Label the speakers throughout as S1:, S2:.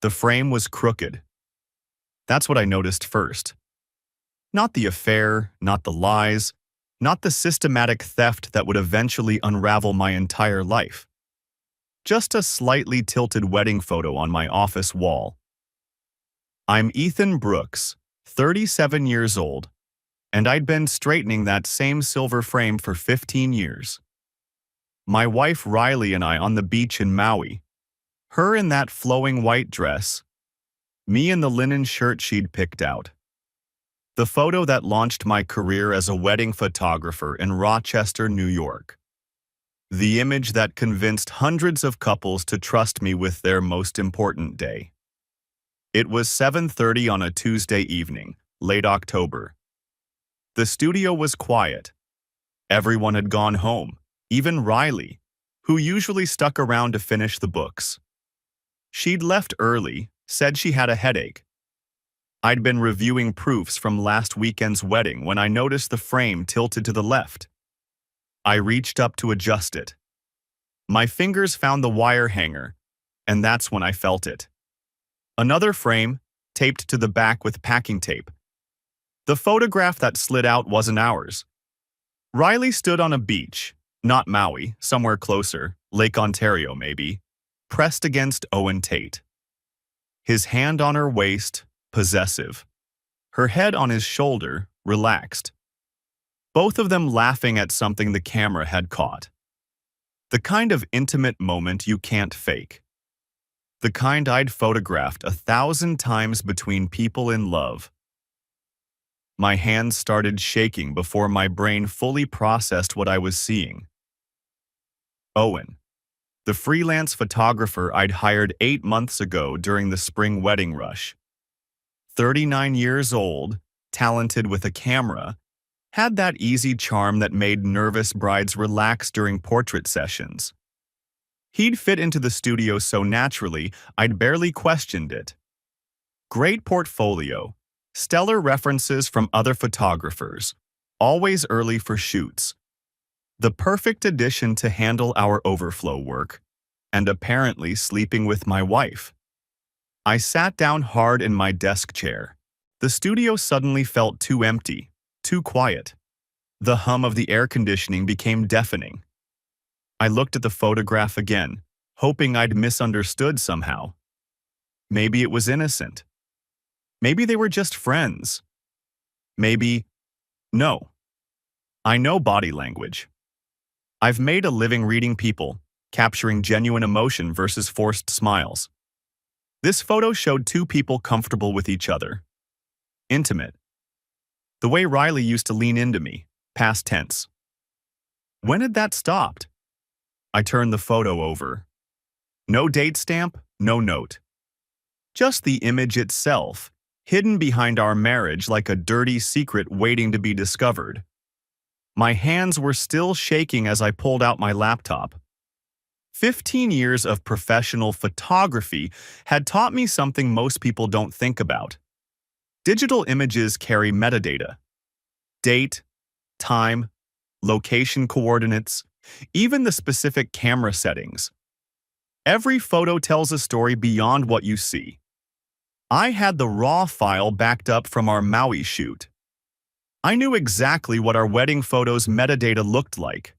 S1: The frame was crooked. That's what I noticed first. Not the affair, not the lies, not the systematic theft that would eventually unravel my entire life. Just a slightly tilted wedding photo on my office wall. I'm Ethan Brooks, 37 years old, and I'd been straightening that same silver frame for 15 years. My wife Riley and I on the beach in Maui. Her in that flowing white dress. Me in the linen shirt she'd picked out. The photo that launched my career as a wedding photographer in Rochester, New York. The image that convinced hundreds of couples to trust me with their most important day. It was 7:30 on a Tuesday evening, late October. The studio was quiet. Everyone had gone home, even Riley, who usually stuck around to finish the books. She'd left early, said she had a headache. I'd been reviewing proofs from last weekend's wedding when I noticed the frame tilted to the left. I reached up to adjust it. My fingers found the wire hanger, and that's when I felt it. Another frame, taped to the back with packing tape. The photograph that slid out wasn't ours. Riley stood on a beach, not Maui, somewhere closer, Lake Ontario maybe, pressed against Owen Tate. His hand on her waist, possessive. Her head on his shoulder, relaxed. Both of them laughing at something the camera had caught. The kind of intimate moment you can't fake. The kind I'd photographed 1,000 times between people in love. My hands started shaking before my brain fully processed what I was seeing. Owen, the freelance photographer I'd hired 8 months ago during the spring wedding rush. 39 years old, talented with a camera, had that easy charm that made nervous brides relax during portrait sessions. He'd fit into the studio so naturally, I'd barely questioned it. Great portfolio, stellar references from other photographers, always early for shoots. The perfect addition to handle our overflow work, and apparently sleeping with my wife. I sat down hard in my desk chair. The studio suddenly felt too empty, too quiet. The hum of the air conditioning became deafening. I looked at the photograph again, hoping I'd misunderstood somehow. Maybe it was innocent. Maybe they were just friends. Maybe, no. I know body language. I've made a living reading people, capturing genuine emotion versus forced smiles. This photo showed two people comfortable with each other. Intimate. The way Riley used to lean into me, past tense. When had that stopped? I turned the photo over. No date stamp, no note. Just the image itself, hidden behind our marriage like a dirty secret waiting to be discovered. My hands were still shaking as I pulled out my laptop. 15 years of professional photography had taught me something most people don't think about. Digital images carry metadata. Date, time, location coordinates, even the specific camera settings. Every photo tells a story beyond what you see. I had the raw file backed up from our Maui shoot. I knew exactly what our wedding photos' metadata looked like.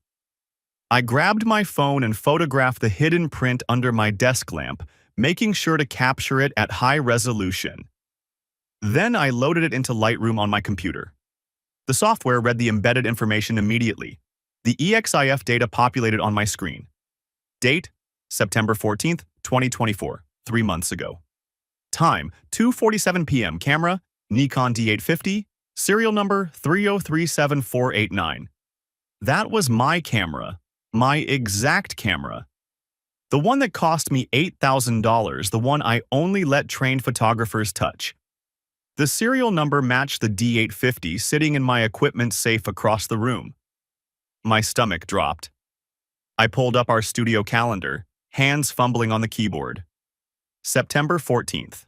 S1: I grabbed my phone and photographed the hidden print under my desk lamp, making sure to capture it at high resolution. Then I loaded it into Lightroom on my computer. The software read the embedded information immediately. The EXIF data populated on my screen. Date, September 14th, 2024, 3 months ago. Time, 2:47 p.m. Camera, Nikon D850, serial number 3037489. That was my camera, my exact camera. The one that cost me $8,000, the one I only let trained photographers touch. The serial number matched the D850 sitting in my equipment safe across the room. My stomach dropped. I pulled up our studio calendar, hands fumbling on the keyboard. September 14th.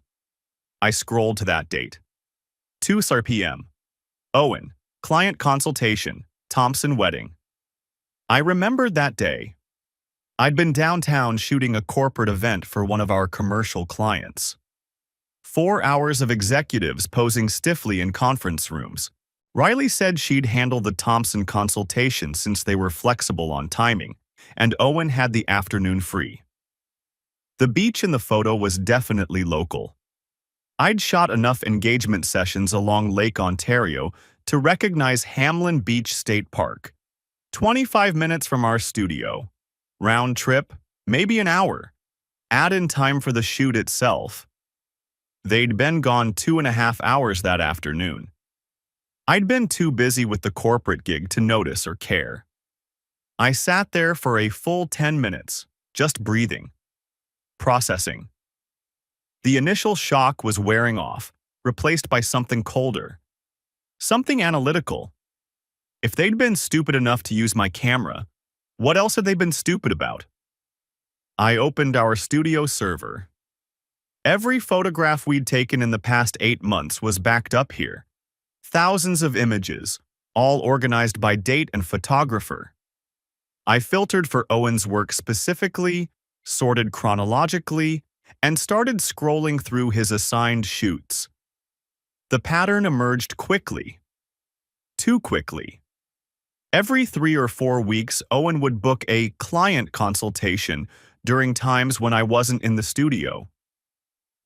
S1: I scrolled to that date. 2:00 p.m. Owen, client consultation, Thompson wedding. I remembered that day. I'd been downtown shooting a corporate event for one of our commercial clients. 4 hours of executives posing stiffly in conference rooms. Riley said she'd handle the Thompson consultation since they were flexible on timing, and Owen had the afternoon free. The beach in the photo was definitely local. I'd shot enough engagement sessions along Lake Ontario to recognize Hamlin Beach State Park, 25 minutes from our studio. Round trip, maybe an hour. Add in time for the shoot itself. They'd been gone 2.5 hours that afternoon. I'd been too busy with the corporate gig to notice or care. I sat there for a full 10 minutes, just breathing, processing. The initial shock was wearing off, replaced by something colder, something analytical. If they'd been stupid enough to use my camera, what else had they been stupid about? I opened our studio server. Every photograph we'd taken in the past 8 months was backed up here. Thousands of images, all organized by date and photographer. I filtered for Owen's work specifically, sorted chronologically, and started scrolling through his assigned shoots. The pattern emerged quickly. Too quickly. Every 3 or 4 weeks, Owen would book a client consultation during times when I wasn't in the studio.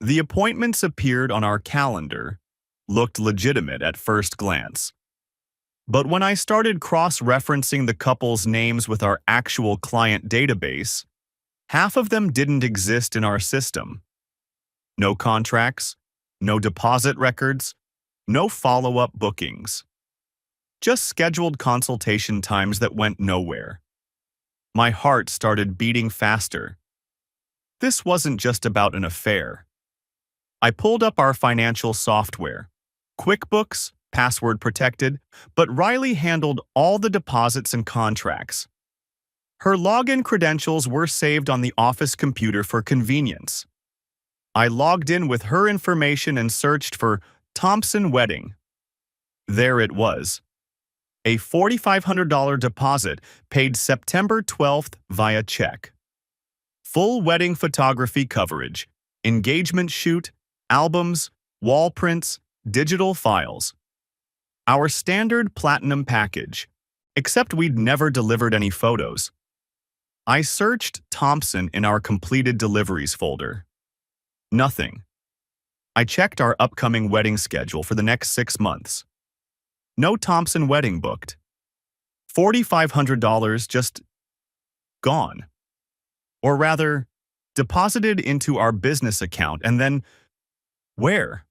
S1: The appointments appeared on our calendar, looked legitimate at first glance. But when I started cross-referencing the couple's names with our actual client database, half of them didn't exist in our system. No contracts, no deposit records, no follow-up bookings. Just scheduled consultation times that went nowhere. My heart started beating faster. This wasn't just about an affair. I pulled up our financial software. QuickBooks, password protected, but Riley handled all the deposits and contracts. Her login credentials were saved on the office computer for convenience. I logged in with her information and searched for Thompson Wedding. There it was. A $4,500 deposit paid September 12th via check. Full wedding photography coverage, engagement shoot, albums, wall prints, digital files. Our standard platinum package, except we'd never delivered any photos. I searched Thompson in our completed deliveries folder. Nothing. I checked our upcoming wedding schedule for the next 6 months. No Thompson wedding booked. $4,500 just gone. Or rather, deposited into our business account and then, where?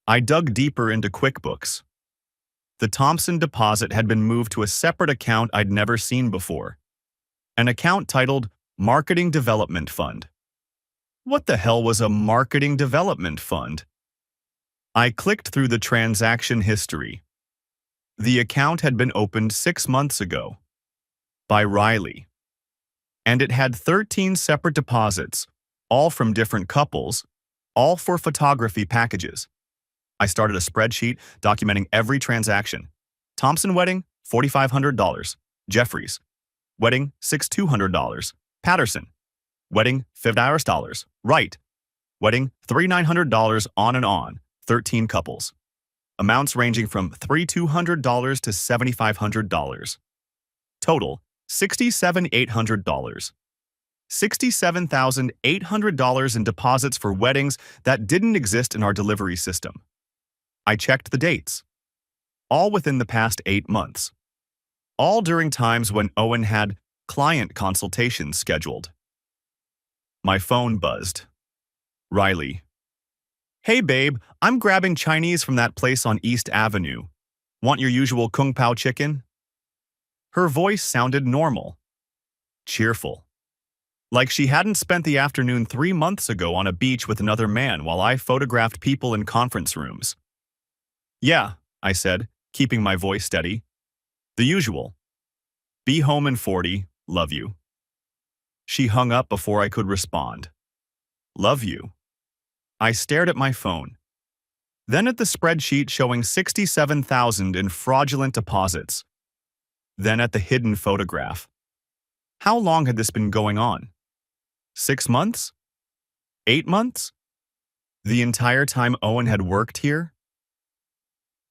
S1: I dug deeper into QuickBooks. The Thompson deposit had been moved to a separate account I'd never seen before. An account titled Marketing Development Fund. What the hell was a marketing development fund? I clicked through the transaction history. The account had been opened 6 months ago by Riley, and it had 13 separate deposits, all from different couples, all for photography packages. I started a spreadsheet documenting every transaction. Thompson wedding, $4,500. Jeffries. Wedding, $6,200. Patterson. Wedding, $50. Wright. Wedding, $3,900 on and on. 13 couples. Amounts ranging from $3,200 to $7,500. Total, $67,800. $67,800 in deposits for weddings that didn't exist in our delivery system. I checked the dates. All within the past 8 months. All during times when Owen had client consultations scheduled. My phone buzzed. Riley. Hey babe, I'm grabbing Chinese from that place on East Avenue. Want your usual Kung Pao chicken? Her voice sounded normal. Cheerful. Like she hadn't spent the afternoon 3 months ago on a beach with another man while I photographed people in conference rooms. Yeah, I said, keeping my voice steady. The usual. Be home in 40, love you. She hung up before I could respond. Love you. I stared at my phone. Then at the spreadsheet showing $67,000 in fraudulent deposits. Then at the hidden photograph. How long had this been going on? 6 months? 8 months? The entire time Owen had worked here?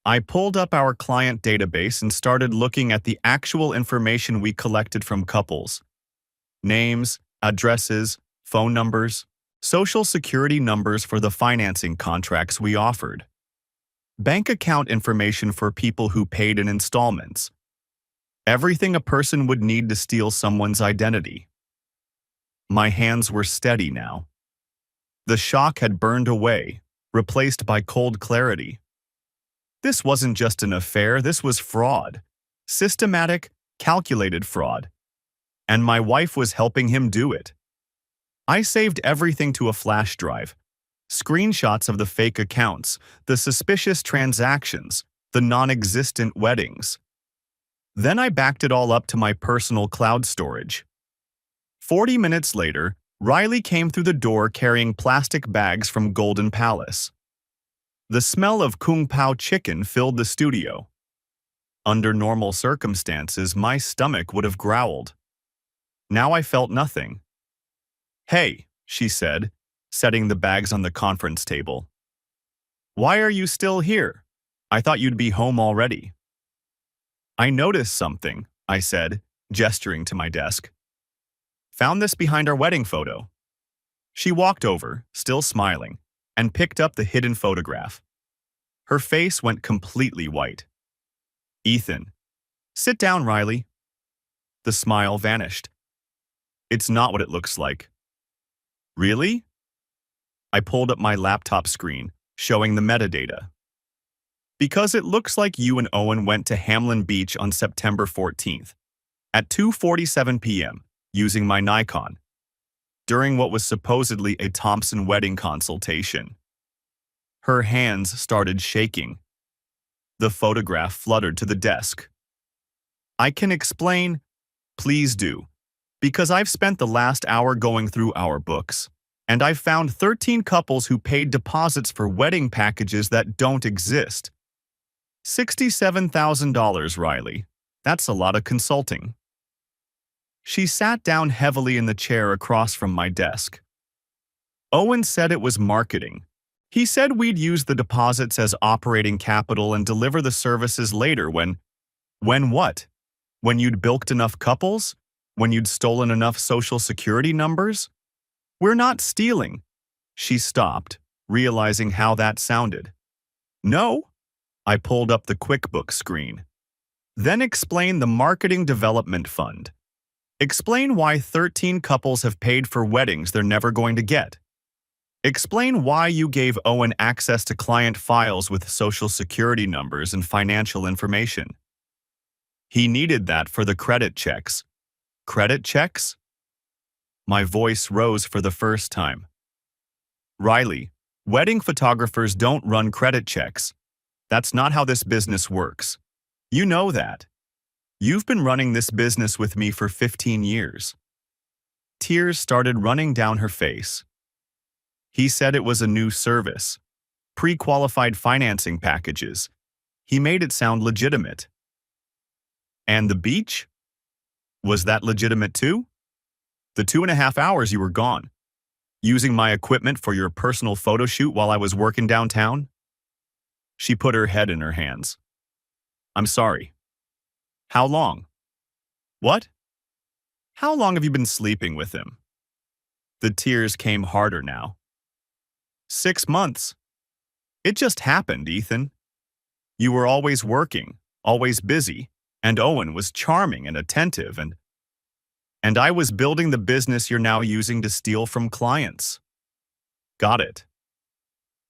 S1: I pulled up our client database and started looking at the actual information we collected from couples. Names, addresses, phone numbers, social security numbers for the financing contracts we offered. Bank account information for people who paid in installments. Everything a person would need to steal someone's identity. My hands were steady now. The shock had burned away, replaced by cold clarity. This wasn't just an affair, this was fraud. Systematic, calculated fraud. And my wife was helping him do it. I saved everything to a flash drive. Screenshots of the fake accounts, the suspicious transactions, the non-existent weddings. Then I backed it all up to my personal cloud storage. 40 minutes later, Riley came through the door carrying plastic bags from Golden Palace. The smell of Kung Pao chicken filled the studio. Under normal circumstances, my stomach would have growled. Now I felt nothing. "Hey," she said, setting the bags on the conference table. "Why are you still here? I thought you'd be home already." "I noticed something," I said, gesturing to my desk. "Found this behind our wedding photo." She walked over, still smiling, and picked up the hidden photograph. Her face went completely white. "Ethan." "Sit down, Riley." The smile vanished. "It's not what it looks like." "Really?" I pulled up my laptop screen, showing the metadata. "Because it looks like you and Owen went to Hamlin Beach on September 14th, at 2:47 p.m., using my Nikon, during what was supposedly a Thompson wedding consultation." Her hands started shaking. The photograph fluttered to the desk. "I can explain." "Please do. Because I've spent the last hour going through our books, and I've found 13 couples who paid deposits for wedding packages that don't exist. $67,000, Riley. That's a lot of consulting." She sat down heavily in the chair across from my desk. "Owen said it was marketing. He said we'd use the deposits as operating capital and deliver the services later when what? When you'd bilked enough couples? When you'd stolen enough social security numbers? We're not stealing." She stopped, realizing how that sounded. "No?" I pulled up the QuickBooks screen. "Then explain the Marketing Development Fund. Explain why 13 couples have paid for weddings they're never going to get. Explain why you gave Owen access to client files with social security numbers and financial information. He needed that for the credit checks." "Credit checks?" My voice rose for the first time. "Riley, wedding photographers don't run credit checks. That's not how this business works. You know that. You've been running this business with me for 15 years. Tears started running down her face. "He said it was a new service. Pre-qualified financing packages. He made it sound legitimate." "And the beach? Was that legitimate too? The 2.5 hours you were gone, using my equipment for your personal photo shoot while I was working downtown?" She put her head in her hands. "I'm sorry." "How long?" "What? How long have you been sleeping with him?" The tears came harder now. 6 months. It just happened, Ethan. You were always working, always busy, and Owen was charming and attentive, and I was building the business you're now using to steal from clients." "Got it."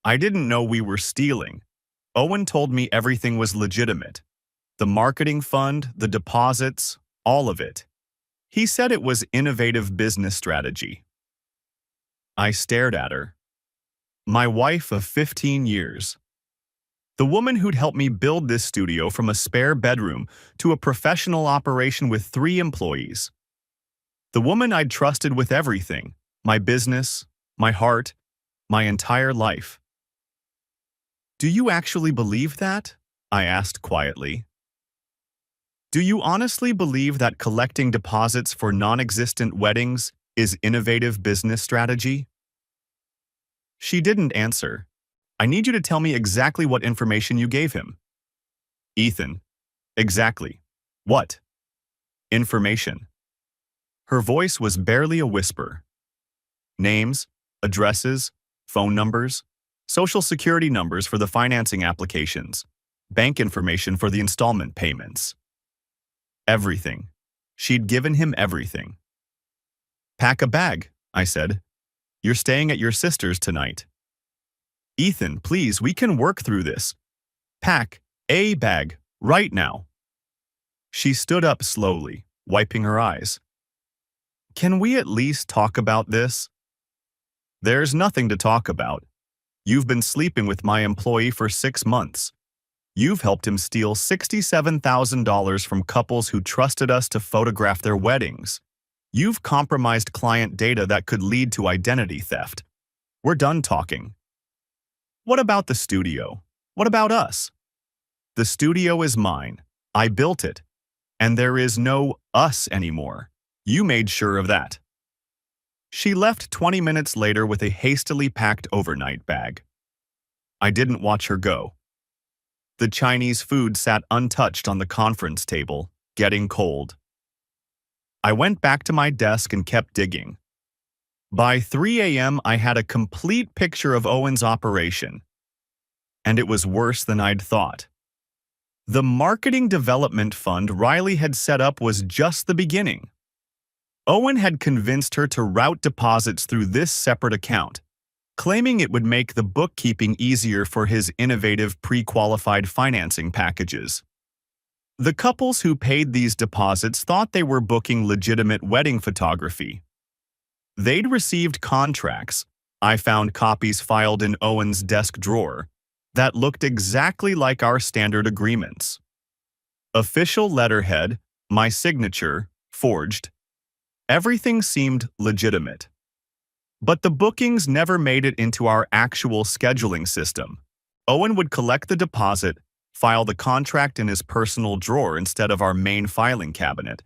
S1: "I didn't know we were stealing. Owen told me everything was legitimate. The marketing fund, the deposits, all of it. He said it was innovative business strategy." I stared at her. My wife of 15 years. The woman who'd helped me build this studio from a spare bedroom to a professional operation with 3 employees. The woman I'd trusted with everything, my business, my heart, my entire life. "Do you actually believe that?" I asked quietly. "Do you honestly believe that collecting deposits for non-existent weddings is innovative business strategy?" She didn't answer. I need you to tell me exactly what information you gave him. Ethan. Exactly. What? Information. Her voice was barely a whisper. Names, addresses, phone numbers, social security numbers for the financing applications, bank information for the installment payments. Everything. She'd given him everything. Pack a bag, I said. You're staying at your sister's tonight. Ethan, please, we can work through this. Pack a bag right now. She stood up slowly, wiping her eyes. Can we at least talk about this? There's nothing to talk about. You've been sleeping with my employee for 6 months. You've helped him steal $67,000 from couples who trusted us to photograph their weddings. You've compromised client data that could lead to identity theft. We're done talking. What about the studio? What about us? The studio is mine. I built it. And there is no us anymore. You made sure of that. She left 20 minutes later with a hastily packed overnight bag. I didn't watch her go. The Chinese food sat untouched on the conference table, getting cold. I went back to my desk and kept digging. By 3 a.m., I had a complete picture of Owen's operation. And it was worse than I'd thought. The marketing development fund Riley had set up was just the beginning. Owen had convinced her to route deposits through this separate account, claiming it would make the bookkeeping easier for his innovative pre-qualified financing packages. The couples who paid these deposits thought they were booking legitimate wedding photography. They'd received contracts. I found copies filed in Owen's desk drawer that looked exactly like our standard agreements. Official letterhead, my signature, forged. Everything seemed legitimate. But the bookings never made it into our actual scheduling system. Owen would collect the deposit, file the contract in his personal drawer instead of our main filing cabinet,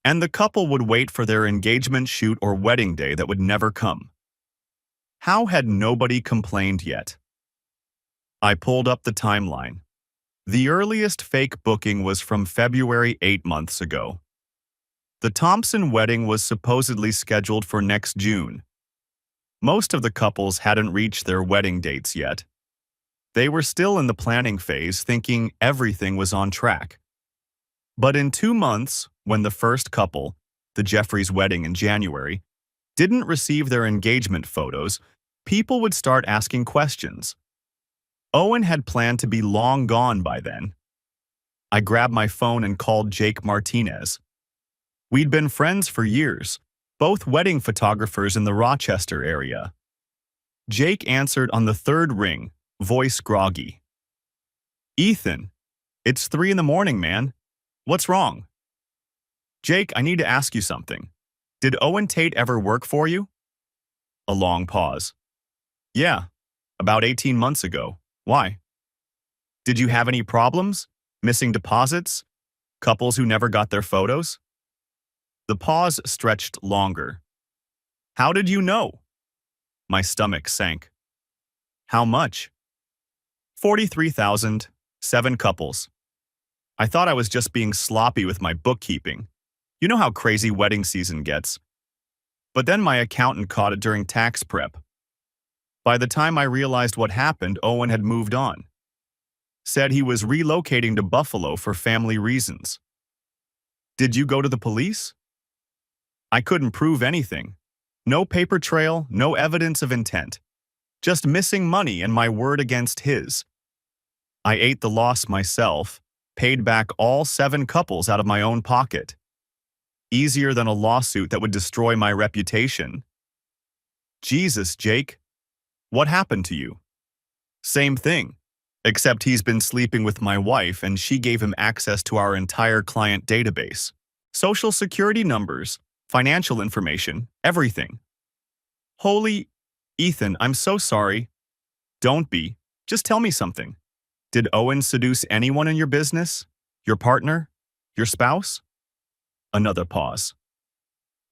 S1: and the couple would wait for their engagement shoot or wedding day that would never come. How had nobody complained yet? I pulled up the timeline. The earliest fake booking was from February 8 months ago. The Thompson wedding was supposedly scheduled for next June. Most of the couples hadn't reached their wedding dates yet. They were still in the planning phase, thinking everything was on track. But in 2 months, when the first couple, the Jeffries wedding in January, didn't receive their engagement photos, people would start asking questions. Owen had planned to be long gone by then. I grabbed my phone and called Jake Martinez. We'd been friends for years, both wedding photographers in the Rochester area. Jake answered on the third ring, voice groggy. Ethan, it's 3 a.m, man. What's wrong? Jake, I need to ask you something. Did Owen Tate ever work for you? A long pause. Yeah, about 18 months ago. Why? Did you have any problems? Missing deposits? Couples who never got their photos? The pause stretched longer. How did you know? My stomach sank. How much? 43,000, 7 couples. I thought I was just being sloppy with my bookkeeping. You know how crazy wedding season gets. But then my accountant caught it during tax prep. By the time I realized what happened, Owen had moved on. Said he was relocating to Buffalo for family reasons. Did you go to the police? I couldn't prove anything. No paper trail, no evidence of intent. Just missing money and my word against his. I ate the loss myself, paid back all 7 couples out of my own pocket. Easier than a lawsuit that would destroy my reputation. Jesus, Jake. What happened to you? Same thing, except he's been sleeping with my wife and she gave him access to our entire client database. Social security numbers, financial information, everything. Holy, Ethan, I'm so sorry. Don't be. Just tell me something. Did Owen seduce anyone in your business? Your partner? Your spouse? Another pause.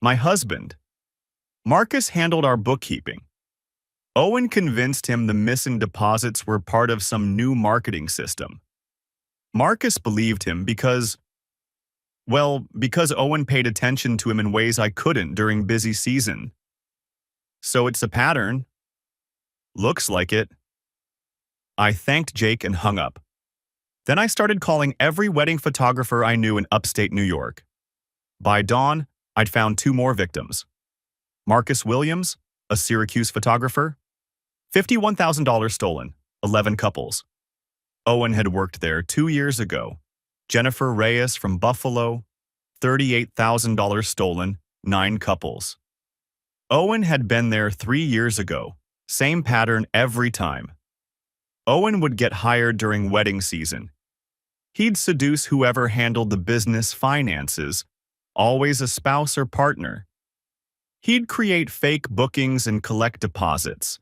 S1: My husband. Marcus handled our bookkeeping. Owen convinced him the missing deposits were part of some new marketing system. Marcus believed him because Owen paid attention to him in ways I couldn't during busy season. So it's a pattern. Looks like it. I thanked Jake and hung up. Then I started calling every wedding photographer I knew in upstate New York. By dawn, I'd found 2 more victims. Marcus Williams, a Syracuse photographer, $51,000 stolen, 11 couples. Owen had worked there 2 years ago. Jennifer Reyes from Buffalo, $38,000 stolen, 9 couples. Owen had been there 3 years ago. Same pattern every time. Owen would get hired during wedding season. He'd seduce whoever handled the business finances, always a spouse or partner. He'd create fake bookings and collect deposits.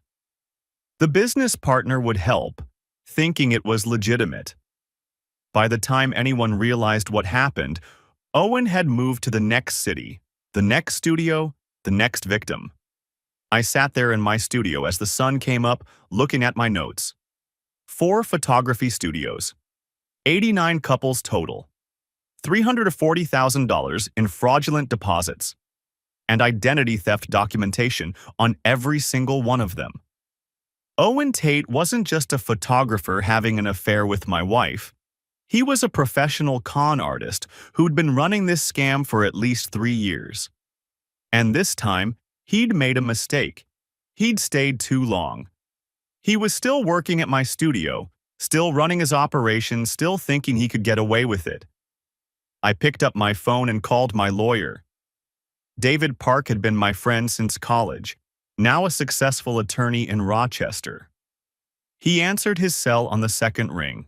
S1: The business partner would help, thinking it was legitimate. By the time anyone realized what happened, Owen had moved to the next city, the next studio, the next victim. I sat there in my studio as the sun came up, looking at my notes. 4 photography studios, 89 couples total, $340,000 in fraudulent deposits, and identity theft documentation on every single one of them. Owen Tate wasn't just a photographer having an affair with my wife. He was a professional con artist who'd been running this scam for at least 3 years. And this time, he'd made a mistake. He'd stayed too long. He was still working at my studio, still running his operation, still thinking he could get away with it. I picked up my phone and called my lawyer. David Park had been my friend since college, now a successful attorney in Rochester. He answered his cell on the second ring.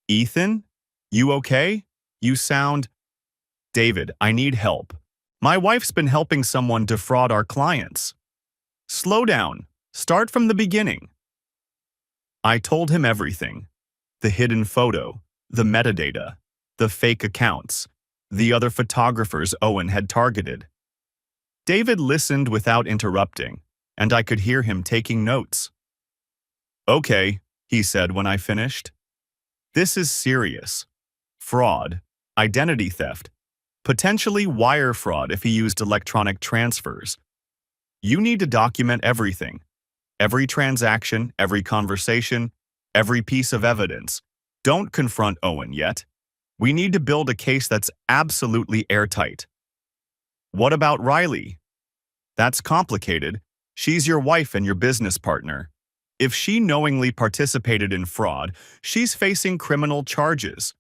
S1: "Ethan, you okay? You sound—" "David, I need help. My wife's been helping someone defraud our clients." "Slow down. Start from the beginning." I told him everything. The hidden photo, the metadata, the fake accounts, the other photographers Owen had targeted. David listened without interrupting, and I could hear him taking notes. "Okay," he said when I finished. "This is serious. Fraud, identity theft, potentially wire fraud if he used electronic transfers. You need to document everything. Every transaction, every conversation, every piece of evidence. Don't confront Owen yet. We need to build a case that's absolutely airtight." "What about Riley?" "That's complicated. She's your wife and your business partner. If she knowingly participated in fraud, she's facing criminal charges.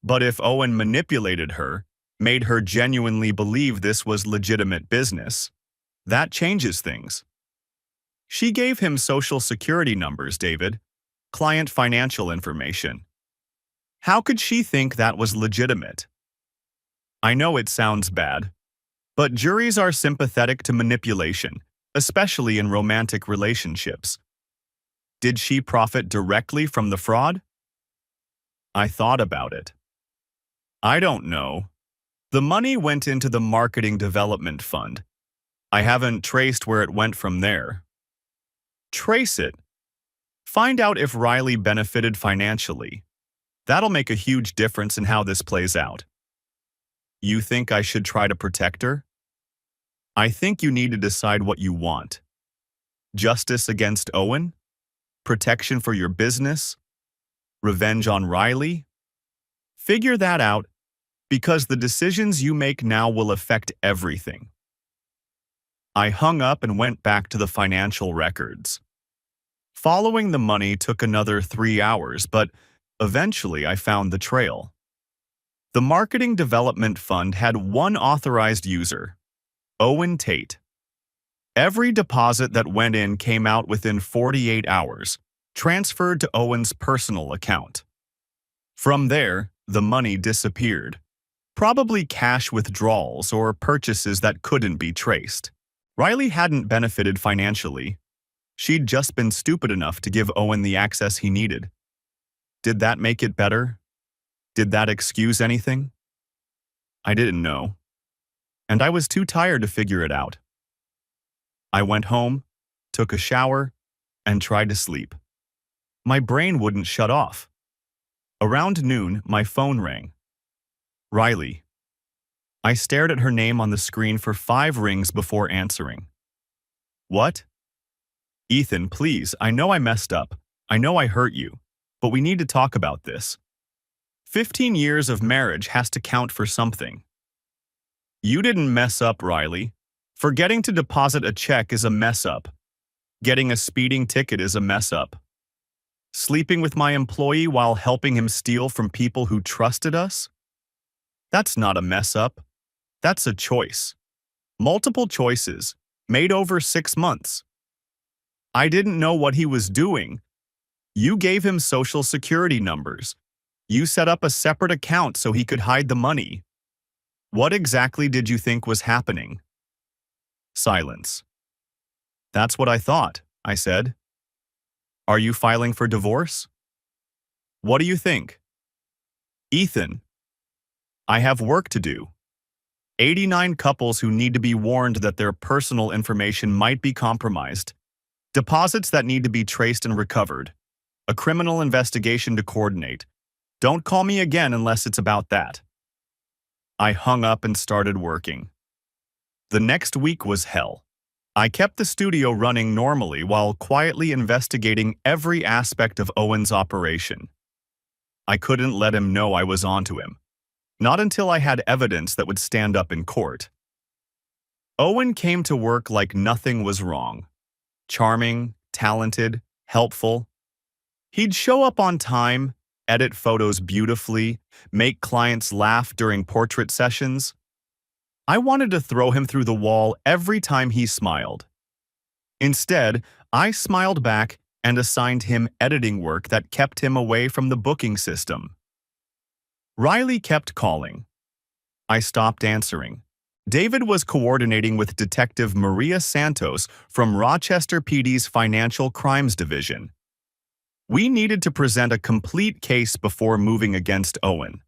S1: But if Owen manipulated her, made her genuinely believe this was legitimate business, that changes things. She gave him social security numbers, David, client financial information. How could she think that was legitimate?" I know it sounds bad, but juries are sympathetic to manipulation, especially in romantic relationships. Did she profit directly from the fraud? I thought about it. I don't know. The money went into the Marketing Development Fund. I haven't traced where it went from there. Trace it. Find out if Riley benefited financially. That'll make a huge difference in how this plays out. You think I should try to protect her? I think you need to decide what you want. Justice against Owen? Protection for your business? Revenge on Riley? Figure that out, because the decisions you make now will affect everything. I hung up and went back to the financial records. Following the money took another 3 hours, but eventually I found the trail. The Marketing Development Fund had one authorized user, Owen Tate. Every deposit that went in came out within 48 hours, transferred to Owen's personal account. From there, the money disappeared. Probably cash withdrawals or purchases that couldn't be traced. Riley hadn't benefited financially. She'd just been stupid enough to give Owen the access he needed. Did that make it better? Did that excuse anything? I didn't know. And I was too tired to figure it out. I went home, took a shower, and tried to sleep. My brain wouldn't shut off. Around noon, my phone rang. Riley. I stared at her name on the screen for 5 rings before answering. What? Ethan, please, I know I messed up. I know I hurt you. But we need to talk about this. 15 years of marriage has to count for something. You didn't mess up, Riley. Forgetting to deposit a check is a mess up. Getting a speeding ticket is a mess up. Sleeping with my employee while helping him steal from people who trusted us? That's not a mess up. That's a choice. Multiple choices, made over 6 months. I didn't know what he was doing. You gave him social security numbers. You set up a separate account so he could hide the money. What exactly did you think was happening? Silence. That's what I thought, I said. Are you filing for divorce? What do you think? Ethan. I have work to do. 89 couples who need to be warned that their personal information might be compromised. Deposits that need to be traced and recovered. A criminal investigation to coordinate. Don't call me again unless it's about that. I hung up and started working. The next week was hell. I kept the studio running normally while quietly investigating every aspect of Owen's operation. I couldn't let him know I was onto him. Not until I had evidence that would stand up in court. Owen came to work like nothing was wrong. Charming, talented, helpful. He'd show up on time, edit photos beautifully, make clients laugh during portrait sessions. I wanted to throw him through the wall every time he smiled. Instead, I smiled back and assigned him editing work that kept him away from the booking system. Riley kept calling. I stopped answering. David was coordinating with Detective Maria Santos from Rochester PD's Financial Crimes Division. We needed to present a complete case before moving against Owen.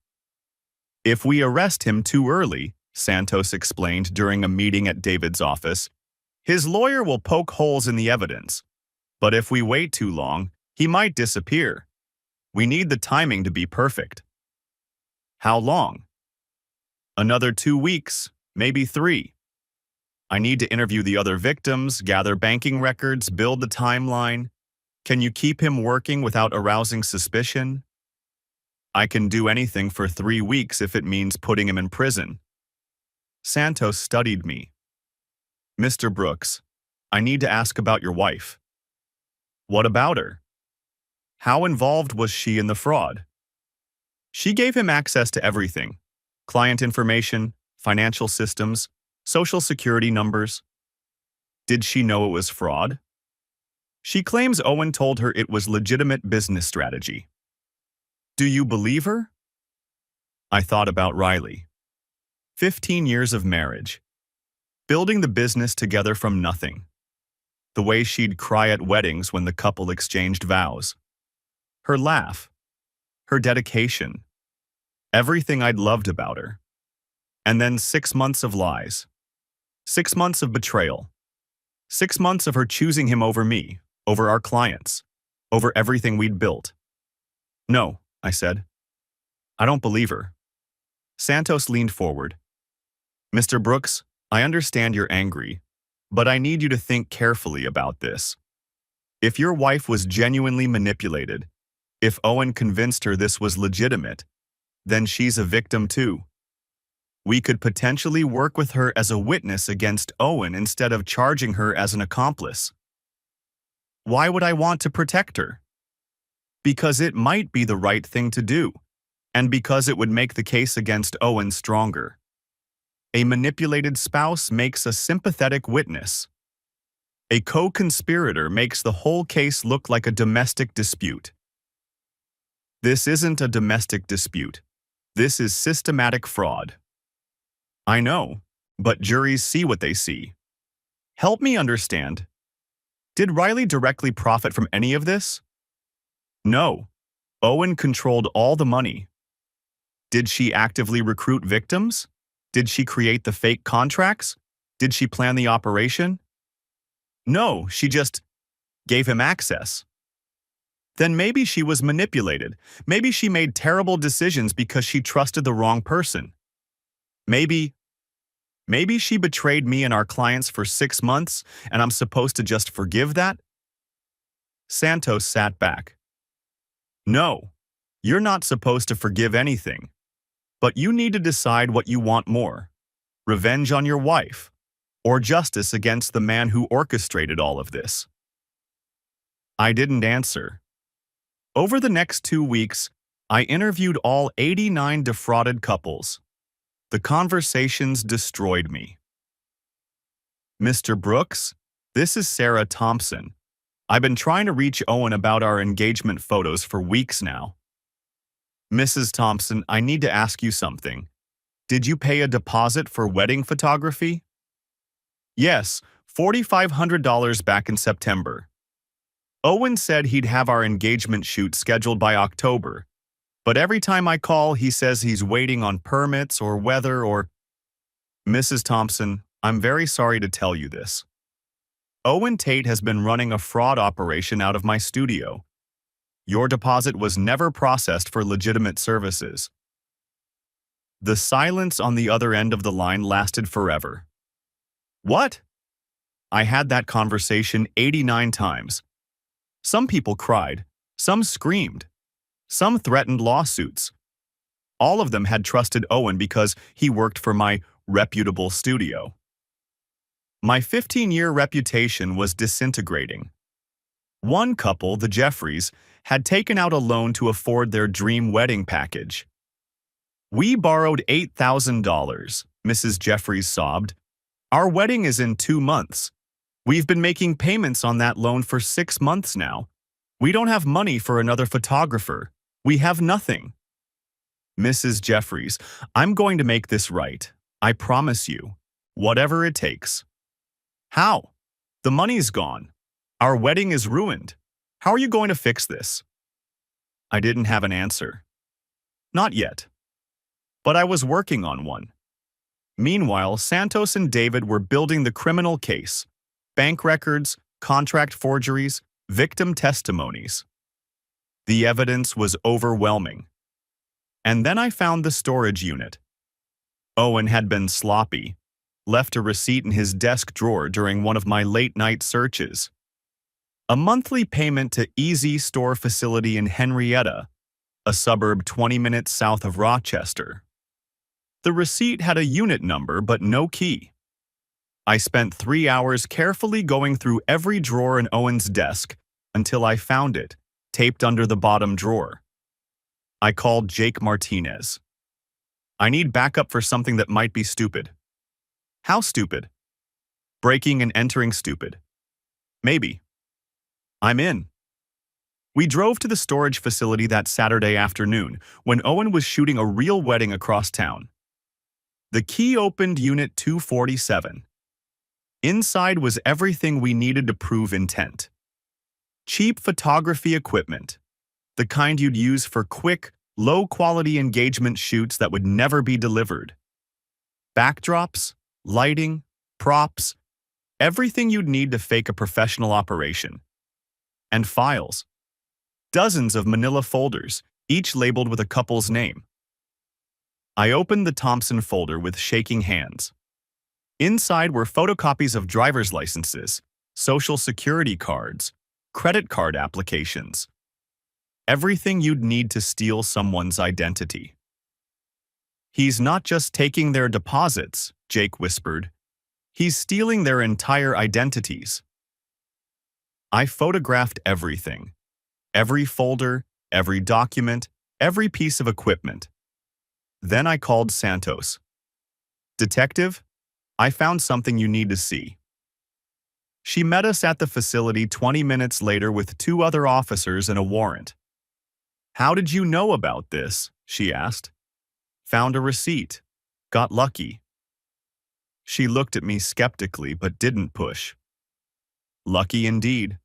S1: If we arrest him too early, Santos explained during a meeting at David's office, his lawyer will poke holes in the evidence. But if we wait too long, he might disappear. We need the timing to be perfect. How long? Another 2 weeks, maybe 3. I need to interview the other victims, gather banking records, build the timeline. Can you keep him working without arousing suspicion? I can do anything for 3 weeks if it means putting him in prison. Santos studied me. Mr. Brooks, I need to ask about your wife. What about her? How involved was she in the fraud? She gave him access to everything. Client information, financial systems, social security numbers. Did she know it was fraud? She claims Owen told her it was legitimate business strategy. Do you believe her? I thought about Riley. 15 years of marriage. Building the business together from nothing. The way she'd cry at weddings when the couple exchanged vows. Her laugh. Her dedication. Everything I'd loved about her. And then 6 months of lies. 6 months of betrayal. 6 months of her choosing him over me, over our clients, over everything we'd built. No, I said. I don't believe her. Santos leaned forward. Mr. Brooks, I understand you're angry, but I need you to think carefully about this. If your wife was genuinely manipulated, if Owen convinced her this was legitimate, then she's a victim too. We could potentially work with her as a witness against Owen instead of charging her as an accomplice. Why would I want to protect her? Because it might be the right thing to do, and because it would make the case against Owen stronger. A manipulated spouse makes a sympathetic witness. A co-conspirator makes the whole case look like a domestic dispute. This isn't a domestic dispute. This is systematic fraud. I know, but juries see what they see. Help me understand. Did Riley directly profit from any of this? No. Owen controlled all the money. Did she actively recruit victims? Did she create the fake contracts? Did she plan the operation? No, she just gave him access. Then maybe she was manipulated. Maybe she made terrible decisions because she trusted the wrong person. Maybe she betrayed me and our clients for 6 months, and I'm supposed to just forgive that? Santos sat back. No, you're not supposed to forgive anything. But you need to decide what you want more: revenge on your wife, or justice against the man who orchestrated all of this. I didn't answer. Over the next 2 weeks, I interviewed all 89 defrauded couples. The conversations destroyed me. Mr. Brooks, this is Sarah Thompson. I've been trying to reach Owen about our engagement photos for weeks now. Mrs. Thompson, I need to ask you something. Did you pay a deposit for wedding photography? Yes, $4,500 back in September. Owen said he'd have our engagement shoot scheduled by October, but every time I call, he says he's waiting on permits or weather or… Mrs. Thompson, I'm very sorry to tell you this. Owen Tate has been running a fraud operation out of my studio. Your deposit was never processed for legitimate services. The silence on the other end of the line lasted forever. What? I had that conversation 89 times. Some people cried, some screamed, some threatened lawsuits. All of them had trusted Owen because he worked for my reputable studio. My 15-year reputation was disintegrating. One couple, the Jeffreys, had taken out a loan to afford their dream wedding package. We borrowed $8,000, Mrs. Jeffreys sobbed. Our wedding is in 2 months. We've been making payments on that loan for 6 months now. We don't have money for another photographer. We have nothing. Mrs. Jeffreys, I'm going to make this right. I promise you. Whatever it takes. How? The money's gone. Our wedding is ruined. How are you going to fix this? I didn't have an answer. Not yet. But I was working on one. Meanwhile, Santos and David were building the criminal case: bank records, contract forgeries, victim testimonies. The evidence was overwhelming. And then I found the storage unit. Owen had been sloppy, left a receipt in his desk drawer during one of my late-night searches. A monthly payment to Easy Store facility in Henrietta, a suburb 20 minutes south of Rochester. The receipt had a unit number but no key. I spent 3 hours carefully going through every drawer in Owen's desk until I found it, taped under the bottom drawer. I called Jake Martinez. I need backup for something that might be stupid. How stupid? Breaking and entering stupid. Maybe. I'm in. We drove to the storage facility that Saturday afternoon when Owen was shooting a real wedding across town. The key opened Unit 247. Inside was everything we needed to prove intent. Cheap photography equipment, the kind you'd use for quick, low-quality engagement shoots that would never be delivered. Backdrops, lighting, props, everything you'd need to fake a professional operation. And files. Dozens of manila folders, each labeled with a couple's name. I opened the Thompson folder with shaking hands. Inside were photocopies of driver's licenses, social security cards, credit card applications. Everything you'd need to steal someone's identity. He's not just taking their deposits, Jake whispered. He's stealing their entire identities. I photographed everything. Every folder, every document, every piece of equipment. Then I called Santos. Detective, I found something you need to see. She met us at the facility 20 minutes later with 2 other officers and a warrant. How did you know about this? She asked. Found a receipt. Got lucky. She looked at me skeptically but didn't push. Lucky indeed.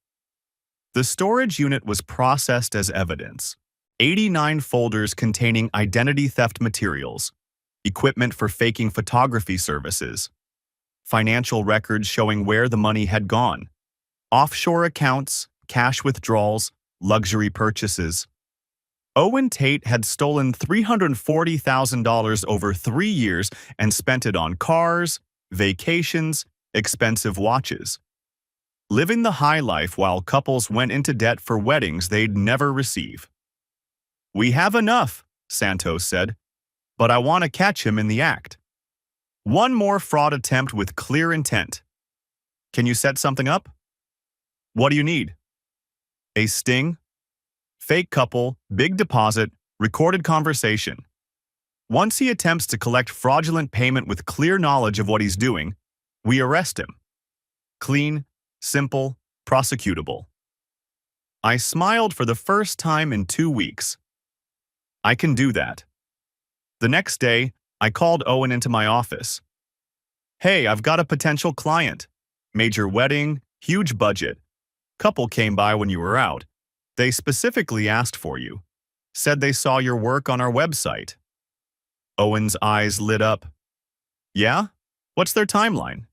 S1: The storage unit was processed as evidence. 89 folders containing identity theft materials, equipment for faking photography services, financial records showing where the money had gone, offshore accounts, cash withdrawals, luxury purchases. Owen Tate had stolen $340,000 over 3 years and spent it on cars, vacations, expensive watches. Living the high life while couples went into debt for weddings they'd never receive. "We have enough," Santos said, "but I want to catch him in the act. One more fraud attempt with clear intent. Can you set something up?" "What do you need?" "A sting? Fake couple, big deposit, recorded conversation. Once he attempts to collect fraudulent payment with clear knowledge of what he's doing, we arrest him. Clean, simple, prosecutable." I smiled for the first time in 2 weeks. I can do that. The next day, I called Owen into my office. "Hey, I've got a potential client. Major wedding, huge budget. Couple came by when you were out. They specifically asked for you. Said they saw your work on our website." Owen's eyes lit up. "Yeah? What's their timeline?"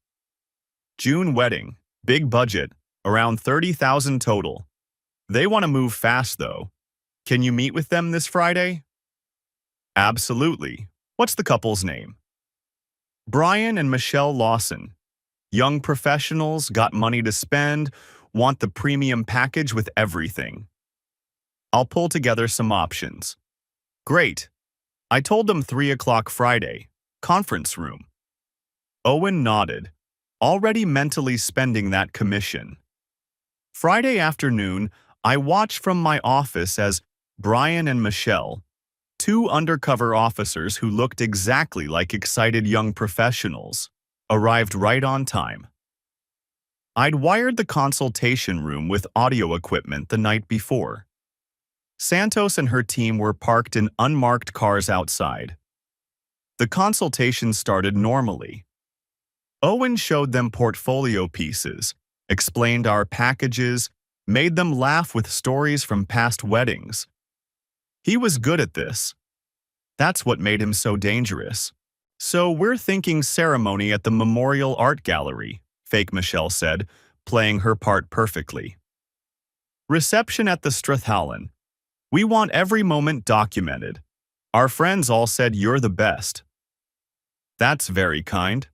S1: "June wedding, big budget, around 30,000 total. They want to move fast though. Can you meet with them this Friday?" "Absolutely. What's the couple's name?" "Brian and Michelle Lawson. Young professionals, got money to spend, want the premium package with everything. I'll pull together some options." "Great." I told them 3 o'clock Friday, conference room. Owen nodded, already mentally spending that commission. Friday afternoon, I watched from my office as Brian and Michelle, two undercover officers who looked exactly like excited young professionals, arrived right on time. I'd wired the consultation room with audio equipment the night before. Santos and her team were parked in unmarked cars outside. The consultation started normally. Owen showed them portfolio pieces, explained our packages, made them laugh with stories from past weddings. He was good at this. That's what made him so dangerous. "So we're thinking ceremony at the Memorial Art Gallery," fake Michelle said, playing her part perfectly. "Reception at the Strathallan. We want every moment documented. Our friends all said you're the best." "That's very kind."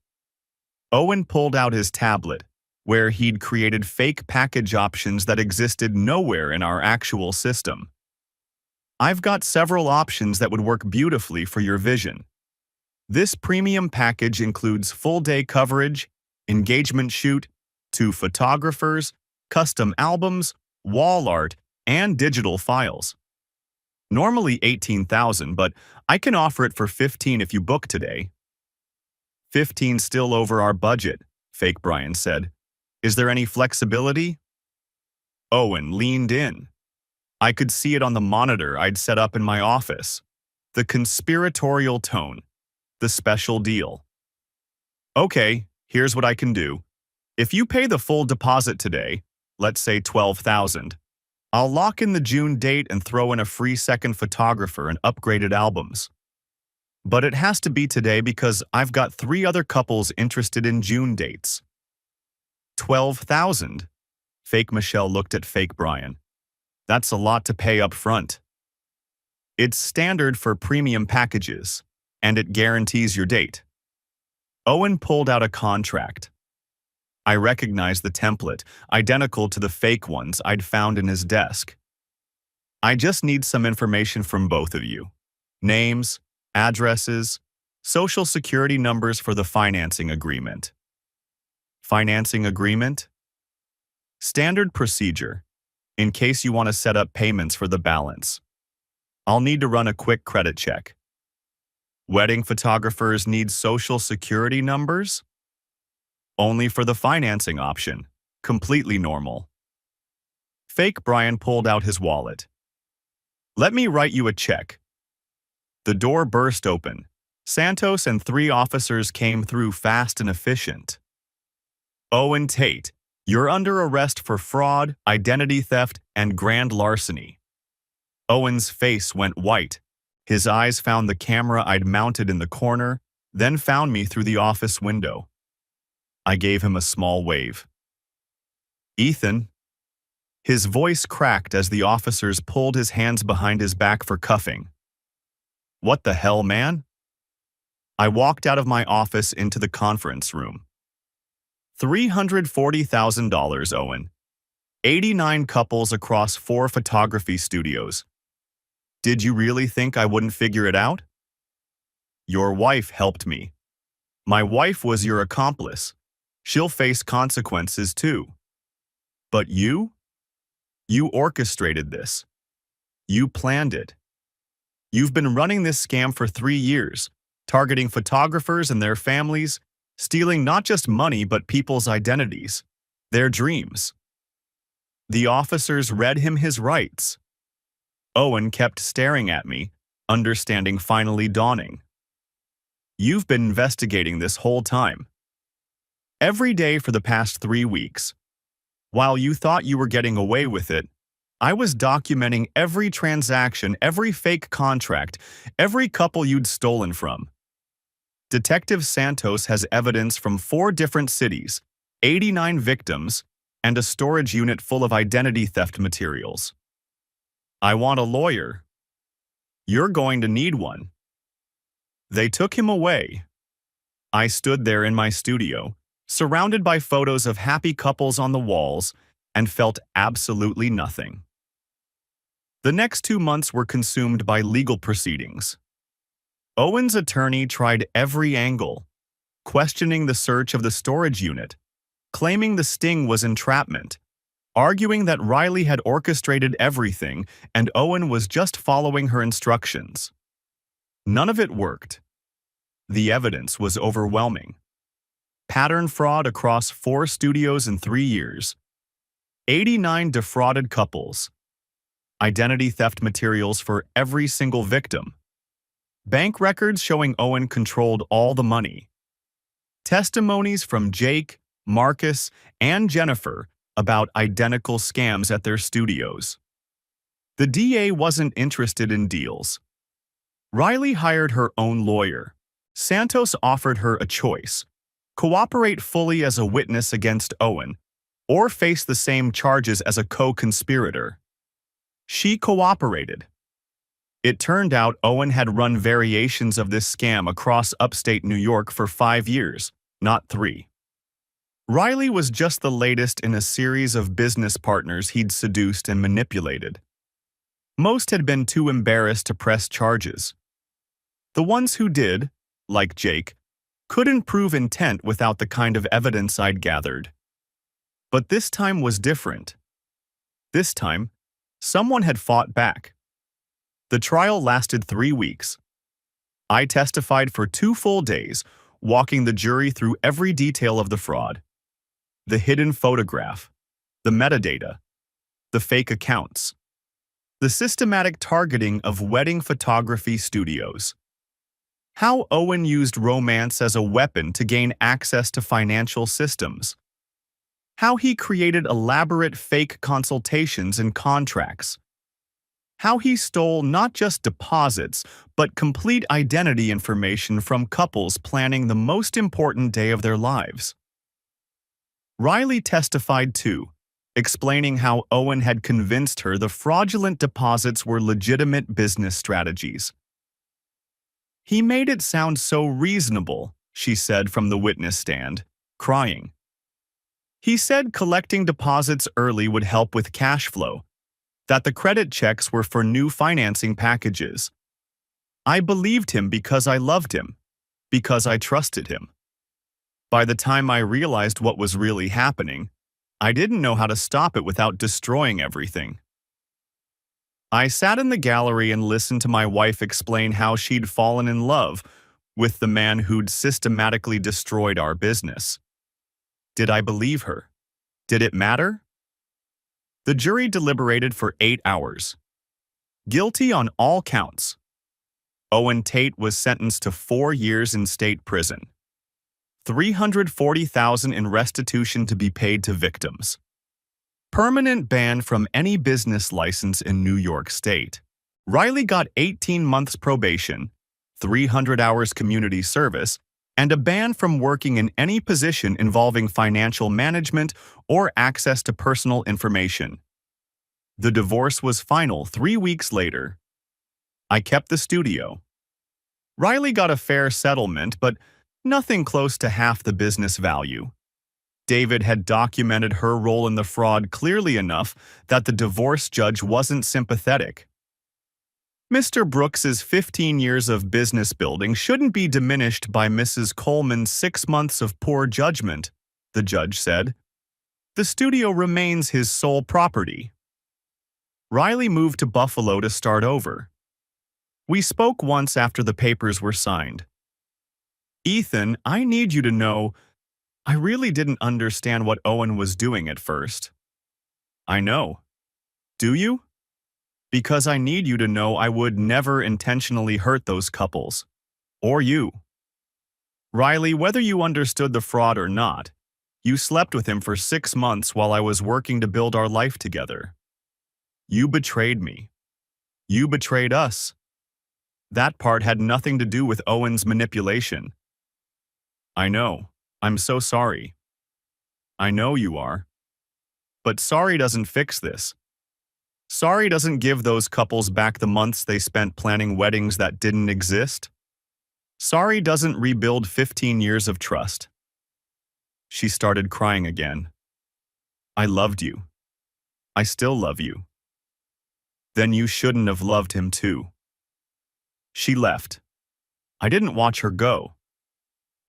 S1: Owen pulled out his tablet, where he'd created fake package options that existed nowhere in our actual system. "I've got several options that would work beautifully for your vision. This premium package includes full-day coverage, engagement shoot, 2 photographers, custom albums, wall art, and digital files. Normally $18,000, but I can offer it for $15 if you book today." "15 still over our budget," fake Brian said. "Is there any flexibility?" Owen leaned in. I could see it on the monitor I'd set up in my office. The conspiratorial tone. The special deal. "Okay, here's what I can do. If you pay the full deposit today, let's say $12,000, I'll lock in the June date and throw in a free second photographer and upgraded albums. But it has to be today because I've got 3 other couples interested in June dates." $12,000? Fake Michelle looked at fake Brian. "That's a lot to pay up front." "It's standard for premium packages, and it guarantees your date." Owen pulled out a contract. I recognized the template, identical to the fake ones I'd found in his desk. "I just need some information from both of you. Names, addresses, social security numbers for the financing agreement." "Financing agreement?" "Standard procedure, in case you want to set up payments for the balance. I'll need to run a quick credit check." "Wedding photographers need social security numbers?" "Only for the financing option. Completely normal." Fake Brian pulled out his wallet. "Let me write you a check." The door burst open. Santos and 3 officers came through fast and efficient. "Owen Tate, you're under arrest for fraud, identity theft, and grand larceny." Owen's face went white. His eyes found the camera I'd mounted in the corner, then found me through the office window. I gave him a small wave. Ethan. His voice cracked as the officers pulled his hands behind his back for cuffing. What the hell, man? I walked out of my office into the conference room. $340,000, Owen. 89 couples across 4 photography studios. Did you really think I wouldn't figure it out? Your wife helped me. My wife was your accomplice. She'll face consequences too. But you? You orchestrated this. You planned it. You've been running this scam for 3 years, targeting photographers and their families, stealing not just money but people's identities, their dreams. The officers read him his rights. Owen kept staring at me, understanding finally dawning. You've been investigating this whole time. Every day for the past 3 weeks. While you thought you were getting away with it, I was documenting every transaction, every fake contract, every couple you'd stolen from. Detective Santos has evidence from 4 different cities, 89 victims, and a storage unit full of identity theft materials. I want a lawyer. You're going to need one. They took him away. I stood there in my studio, surrounded by photos of happy couples on the walls, and felt absolutely nothing. The next 2 months were consumed by legal proceedings. Owen's attorney tried every angle, questioning the search of the storage unit, claiming the sting was entrapment, arguing that Riley had orchestrated everything and Owen was just following her instructions. None of it worked. The evidence was overwhelming. Pattern fraud across 4 studios in 3 years. 89 defrauded couples. Identity theft materials for every single victim. Bank records showing Owen controlled all the money. Testimonies from Jake, Marcus, and Jennifer about identical scams at their studios. The DA wasn't interested in deals. Riley hired her own lawyer. Santos offered her a choice: cooperate fully as a witness against Owen, or face the same charges as a co-conspirator. She cooperated. It turned out Owen had run variations of this scam across upstate New York for 5 years, not 3. Riley was just the latest in a series of business partners he'd seduced and manipulated. Most had been too embarrassed to press charges. The ones who did, like Jake, couldn't prove intent without the kind of evidence I'd gathered. But this time was different. This time, someone had fought back. The trial lasted 3 weeks. I testified for 2 full days, walking the jury through every detail of the fraud. The hidden photograph, the metadata, the fake accounts, the systematic targeting of wedding photography studios. How Owen used romance as a weapon to gain access to financial systems. How he created elaborate fake consultations and contracts. How he stole not just deposits, but complete identity information from couples planning the most important day of their lives. Riley testified too, explaining how Owen had convinced her the fraudulent deposits were legitimate business strategies. He made it sound so reasonable, she said from the witness stand, crying. He said collecting deposits early would help with cash flow, that the credit checks were for new financing packages. I believed him because I loved him, because I trusted him. By the time I realized what was really happening, I didn't know how to stop it without destroying everything. I sat in the gallery and listened to my wife explain how she'd fallen in love with the man who'd systematically destroyed our business. Did I believe her? Did it matter? The jury deliberated for 8 hours. Guilty on all counts. Owen Tate was sentenced to 4 years in state prison. $340,000 in restitution to be paid to victims. Permanent ban from any business license in New York State. Riley got 18 months probation, 300 hours community service, and a ban from working in any position involving financial management or access to personal information. The divorce was final 3 weeks later. I kept the studio. Riley got a fair settlement, but nothing close to half the business value. David had documented her role in the fraud clearly enough that the divorce judge wasn't sympathetic. Mr. Brooks's 15 years of business building shouldn't be diminished by Mrs. Coleman's 6 months of poor judgment, the judge said. The studio remains his sole property. Riley moved to Buffalo to start over. We spoke once after the papers were signed. Ethan, I need you to know, I really didn't understand what Owen was doing at first. I know. Do you? Because I need you to know I would never intentionally hurt those couples. Or you. Riley, whether you understood the fraud or not, you slept with him for 6 months while I was working to build our life together. You betrayed me. You betrayed us. That part had nothing to do with Owen's manipulation. I know. I'm so sorry. I know you are. But sorry doesn't fix this. Sorry doesn't give those couples back the months they spent planning weddings that didn't exist. Sorry doesn't rebuild 15 years of trust. She started crying again. I loved you. I still love you. Then you shouldn't have loved him too. She left. I didn't watch her go.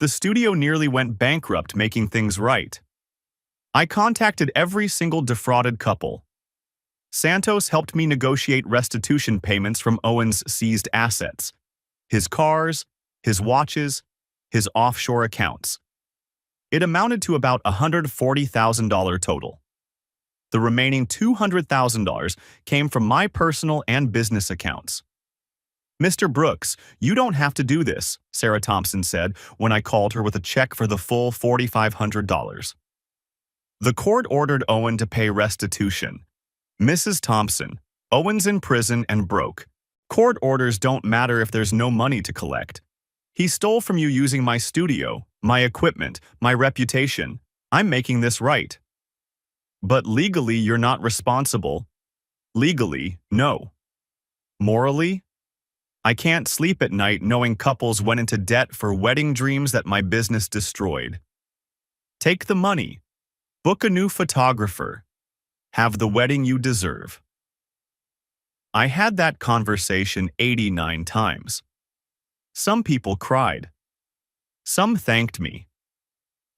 S1: The studio nearly went bankrupt making things right. I contacted every single defrauded couple. Santos helped me negotiate restitution payments from Owen's seized assets, his cars, his watches, his offshore accounts. It amounted to about $140,000 total. The remaining $200,000 came from my personal and business accounts. Mr. Brooks, you don't have to do this, Sarah Thompson said when I called her with a check for the full $4,500. The court ordered Owen to pay restitution. Mrs. Thompson, Owen's in prison and broke. Court orders don't matter if there's no money to collect. He stole from you using my studio, my equipment, my reputation. I'm making this right. But legally, you're not responsible. Legally, no. Morally, I can't sleep at night knowing couples went into debt for wedding dreams that my business destroyed. Take the money. Book a new photographer. Have the wedding you deserve. I had that conversation 89 times. Some people cried. Some thanked me.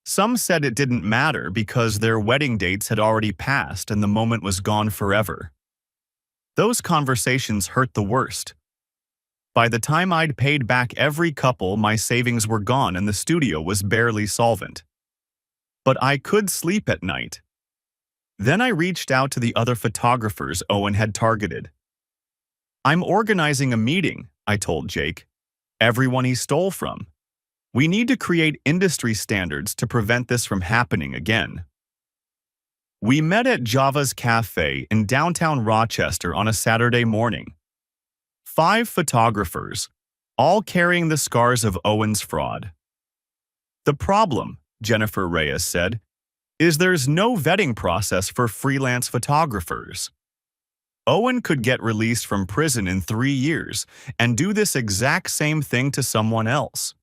S1: Some said it didn't matter because their wedding dates had already passed and the moment was gone forever. Those conversations hurt the worst. By the time I'd paid back every couple, my savings were gone and the studio was barely solvent. But I could sleep at night. Then I reached out to the other photographers Owen had targeted. I'm organizing a meeting, I told Jake. Everyone he stole from. We need to create industry standards to prevent this from happening again. We met at Java's Cafe in downtown Rochester on a Saturday morning. 5 photographers, all carrying the scars of Owen's fraud. The problem, Jennifer Reyes said, is there's no vetting process for freelance photographers. Owen could get released from prison in 3 years and do this exact same thing to someone else.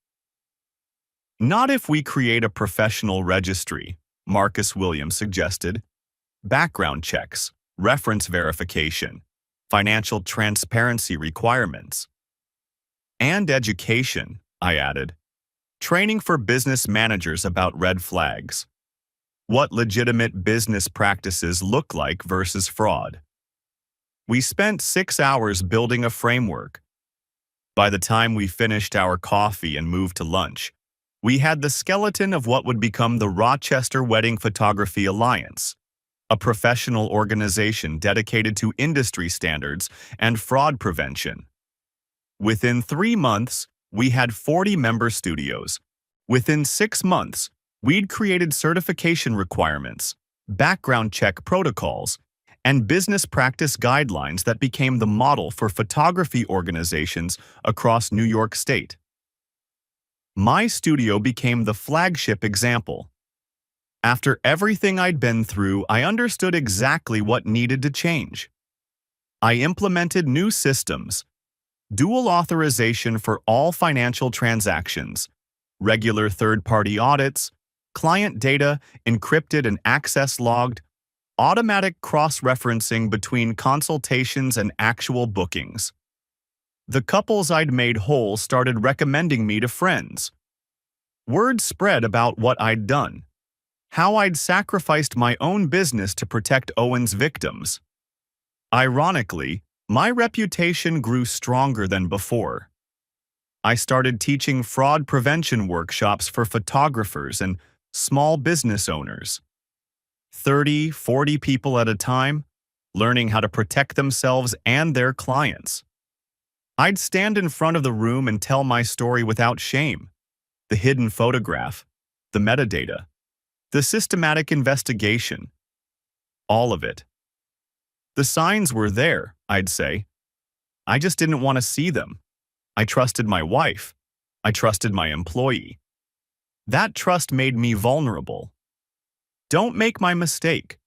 S1: Not if we create a professional registry, Marcus Williams suggested. Background checks, reference verification, financial transparency requirements. And education, I added. Training for business managers about red flags. What legitimate business practices look like versus fraud. We spent 6 hours building a framework. By the time we finished our coffee and moved to lunch, we had the skeleton of what would become the Rochester Wedding Photography Alliance, a professional organization dedicated to industry standards and fraud prevention. Within 3 months, we had 40 member studios. Within 6 months, we'd created certification requirements, background check protocols, and business practice guidelines that became the model for photography organizations across New York State. My studio became the flagship example. After everything I'd been through, I understood exactly what needed to change. I implemented new systems, dual authorization for all financial transactions, regular third-party audits, client data encrypted and access logged, automatic cross-referencing between consultations and actual bookings. The couples I'd made whole started recommending me to friends. Word spread about what I'd done, how I'd sacrificed my own business to protect Owen's victims. Ironically, my reputation grew stronger than before. I started teaching fraud prevention workshops for photographers and small business owners. 30, 40 people at a time, learning how to protect themselves and their clients. I'd stand in front of the room and tell my story without shame. The hidden photograph, the metadata, the systematic investigation, all of it. The signs were there, I'd say. I just didn't want to see them. I trusted my wife. I trusted my employee. That trust made me vulnerable. Don't make my mistake.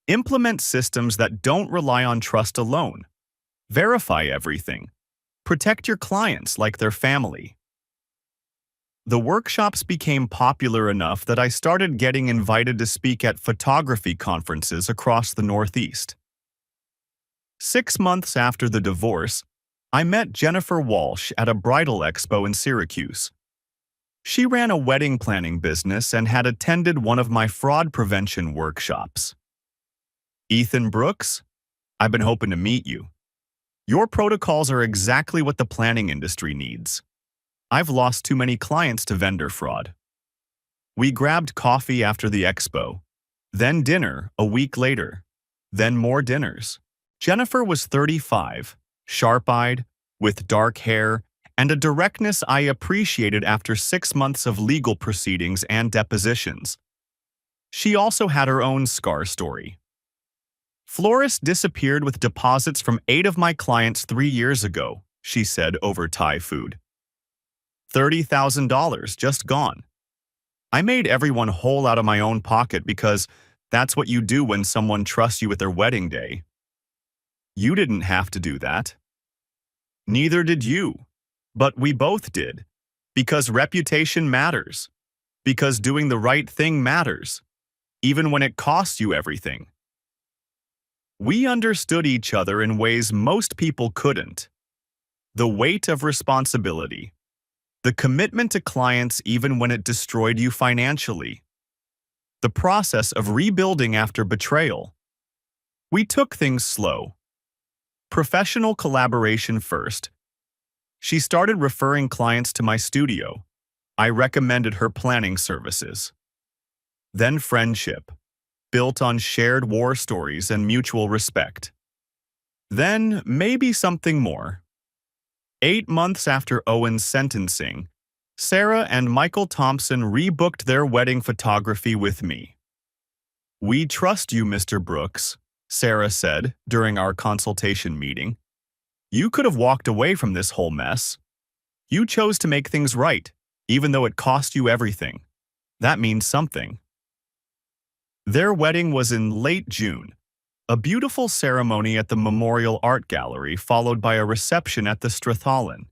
S1: Implement systems that don't rely on trust alone. Verify everything. Protect your clients like their family. The workshops became popular enough that I started getting invited to speak at photography conferences across the Northeast. 6 months after the divorce, I met Jennifer Walsh at a bridal expo in Syracuse. She ran a wedding planning business and had attended one of my fraud prevention workshops. Ethan Brooks, I've been hoping to meet you. Your protocols are exactly what the planning industry needs. I've lost too many clients to vendor fraud. We grabbed coffee after the expo, then dinner a week later, then more dinners. Jennifer was 35, sharp-eyed, with dark hair, and a directness I appreciated after 6 months of legal proceedings and depositions. She also had her own scar story. Florist disappeared with deposits from 8 of my clients 3 years ago, she said over Thai food. $30,000 just gone. I made everyone whole out of my own pocket because that's what you do when someone trusts you with their wedding day. You didn't have to do that. Neither did you. But we both did. Because reputation matters. Because doing the right thing matters. Even when it costs you everything. We understood each other in ways most people couldn't. The weight of responsibility. The commitment to clients even when it destroyed you financially. The process of rebuilding after betrayal. We took things slow. Professional collaboration first. She started referring clients to my studio. I recommended her planning services. Then friendship, built on shared war stories and mutual respect. Then maybe something more. 8 months after Owen's sentencing, Sarah and Michael Thompson rebooked their wedding photography with me. "We trust you, Mr. Brooks," Sarah said during our consultation meeting. "You could have walked away from this whole mess. You chose to make things right, even though it cost you everything. That means something." Their wedding was in late June, a beautiful ceremony at the Memorial Art Gallery followed by a reception at the Strathallan.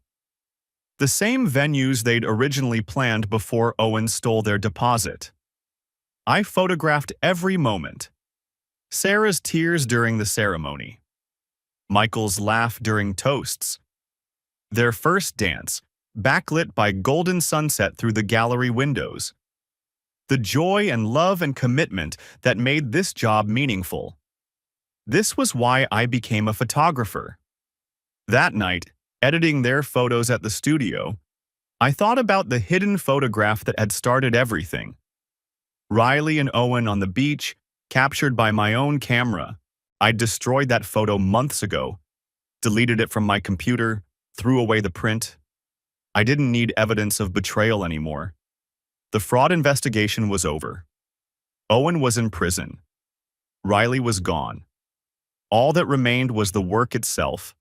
S1: The same venues they'd originally planned before Owen stole their deposit. I photographed every moment. Sarah's tears during the ceremony. Michael's laugh during toasts. Their first dance, backlit by golden sunset through the gallery windows. The joy and love and commitment that made this job meaningful. This was why I became a photographer. That night, editing their photos at the studio, I thought about the hidden photograph that had started everything. Riley and Owen on the beach, captured by my own camera. I'd destroyed that photo months ago, deleted it from my computer, threw away the print. I didn't need evidence of betrayal anymore. The fraud investigation was over. Owen was in prison. Riley was gone. All that remained was the work itself.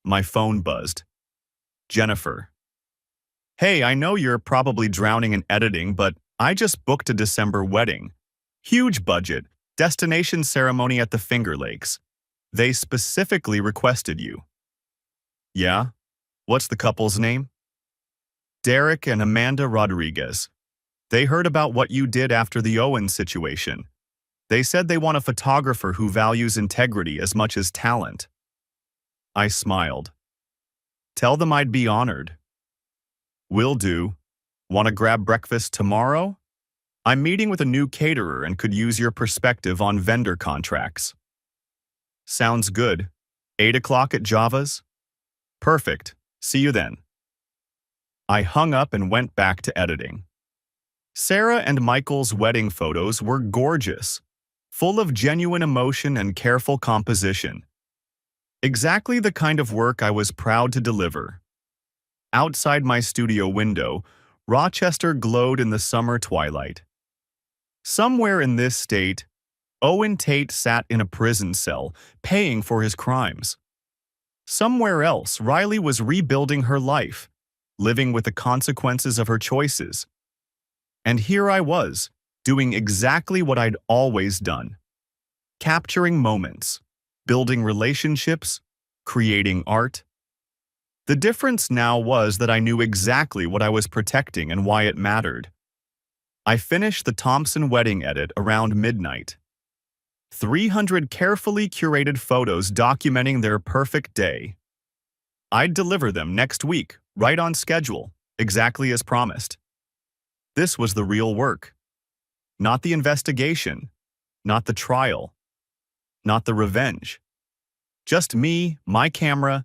S1: My phone buzzed. Jennifer. Hey, I know you're probably drowning in editing, but I just booked a December wedding. Huge budget, destination ceremony at the Finger Lakes. They specifically requested you. Yeah? What's the couple's name? Derek and Amanda Rodriguez. They heard about what you did after the Owen situation. They said they want a photographer who values integrity as much as talent. I smiled. Tell them I'd be honored. Will do. Want to grab breakfast tomorrow? I'm meeting with a new caterer and could use your perspective on vendor contracts. Sounds good. 8 o'clock at Java's? Perfect. See you then. I hung up and went back to editing. Sarah and Michael's wedding photos were gorgeous, full of genuine emotion and careful composition. Exactly the kind of work I was proud to deliver. Outside my studio window, Rochester glowed in the summer twilight. Somewhere in this state, Owen Tate sat in a prison cell, paying for his crimes. Somewhere else, Riley was rebuilding her life, living with the consequences of her choices. And here I was, doing exactly what I'd always done. Capturing moments, building relationships, creating art. The difference now was that I knew exactly what I was protecting and why it mattered. I finished the Thompson wedding edit around midnight. 300 carefully curated photos documenting their perfect day. I'd deliver them next week, right on schedule, exactly as promised. This was the real work. Not the investigation, not the trial, not the revenge. Just me, my camera,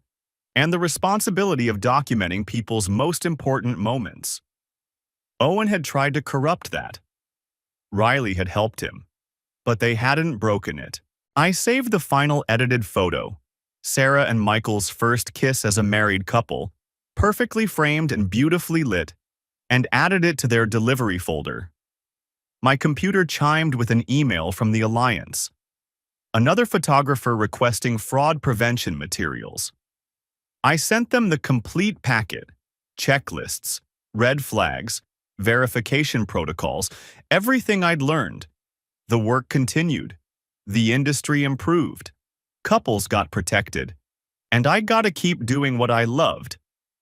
S1: and the responsibility of documenting people's most important moments. Owen had tried to corrupt that. Riley had helped him, but they hadn't broken it. I saved the final edited photo, Sarah and Michael's first kiss as a married couple, perfectly framed and beautifully lit, and added it to their delivery folder. My computer chimed with an email from the Alliance. Another photographer requesting fraud prevention materials. I sent them the complete packet, checklists, red flags, verification protocols, everything I'd learned. The work continued. The industry improved. Couples got protected. And I got to keep doing what I loved,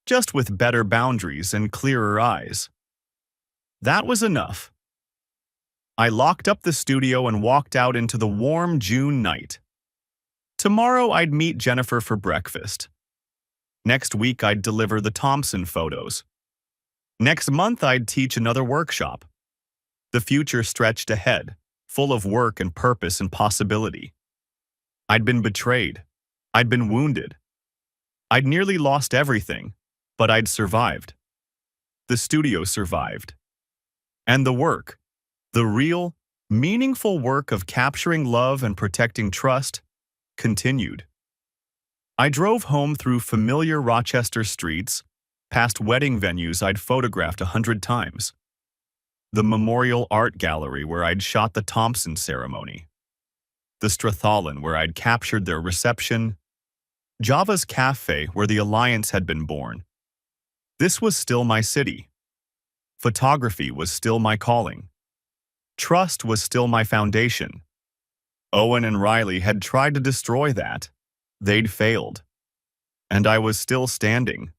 S1: just with better boundaries and clearer eyes. That was enough. I locked up the studio and walked out into the warm June night. Tomorrow I'd meet Jennifer for breakfast. Next week I'd deliver the Thompson photos. Next month I'd teach another workshop. The future stretched ahead, full of work and purpose and possibility. I'd been betrayed. I'd been wounded. I'd nearly lost everything, but I'd survived. The studio survived. And the work, the real, meaningful work of capturing love and protecting trust, continued. I drove home through familiar Rochester streets, past wedding venues I'd photographed 100 times. The Memorial Art Gallery where I'd shot the Thompson ceremony. The Strathallan where I'd captured their reception. Java's Cafe where the Alliance had been born. This was still my city. Photography was still my calling. Trust was still my foundation. Owen and Riley had tried to destroy that. They'd failed. And I was still standing.